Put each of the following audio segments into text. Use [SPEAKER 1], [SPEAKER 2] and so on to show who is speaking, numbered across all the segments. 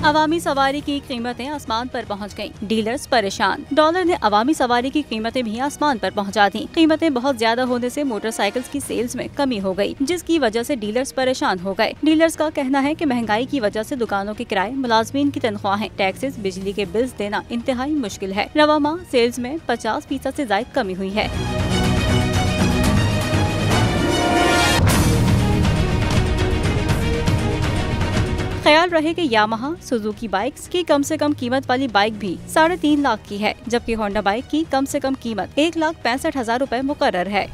[SPEAKER 1] अवामी सवारी की कीमतें आसमान पर पहुंच गईं। डीलर्स परेशान। डॉलर ने अवामी सवारी की कीमतें भी आसमान पर पहुंचा दी। कीमतें बहुत ज्यादा होने से मोटरसाइकिल्स की सेल्स में कमी हो गई, जिसकी वजह से डीलर्स परेशान हो गए। डीलर्स का कहना है कि महंगाई की वजह से दुकानों के किराए, मुलाजमीन की तनख्वाहें, टैक्सेस, बिजली के बिल्स देना इंतहाई मुश्किल है। रवा माह सेल्स में 50% से ज्यादा कमी हुई है। ख्याल रहे कि यामाहा, सुजुकी बाइक्स की कम से कम कीमत वाली बाइक भी 3.5 लाख की है, जबकि होंडा बाइक की कम से कम कीमत 1,65,000 रुपए मुकर्रर है।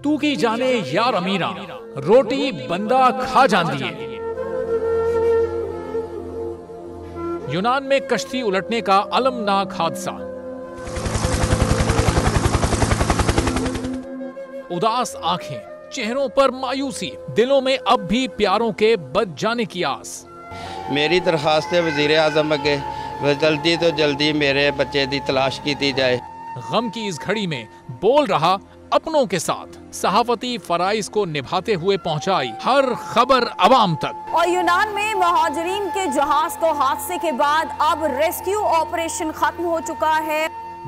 [SPEAKER 2] तू की जाने यार अमीरा, रोटी बंदा खा जाती है। यूनान में कश्ती उलटने का अलमनाक हादसा। उदास आंखें, चेहरों पर मायूसी, दिलों में अब भी प्यारों के बच जाने की आस।
[SPEAKER 3] मेरी दरखास्त है वजीर आजम अगे जल्दी तो जल्दी मेरे बच्चे की तलाश की जाए।
[SPEAKER 2] गम की इस घड़ी में बोल रहा अपनों के साथ, सहाफती फराइज को निभाते हुए पहुंचाई हर खबर अवाम तक।
[SPEAKER 4] और यूनान में महाजरीन के जहाज को हादसे के बाद अब रेस्क्यू ऑपरेशन खत्म हो चुका है।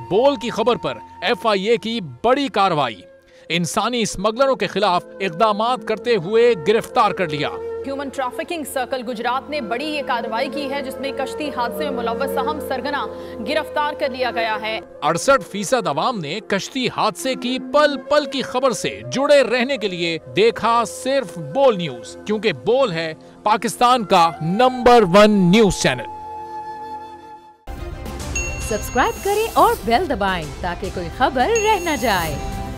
[SPEAKER 2] बोल की खबर पर FIA की बड़ी कार्रवाई, इंसानी स्मगलरों के खिलाफ इक़दामात करते हुए गिरफ्तार कर लिया।
[SPEAKER 5] ह्यूमन ट्रैफिकिंग सर्कल गुजरात ने बड़ी ये कार्रवाई की है, जिसमें कश्ती हादसे में मुलव्वस अहम सरगना गिरफ्तार कर लिया गया है।
[SPEAKER 2] 68% अवाम ने कश्ती हादसे की पल पल की खबर से जुड़े रहने के लिए देखा सिर्फ बोल न्यूज, क्योंकि बोल है पाकिस्तान का नंबर 1 न्यूज चैनल।
[SPEAKER 6] सब्सक्राइब करें और बेल दबाएं ताकि कोई खबर रह न जाए।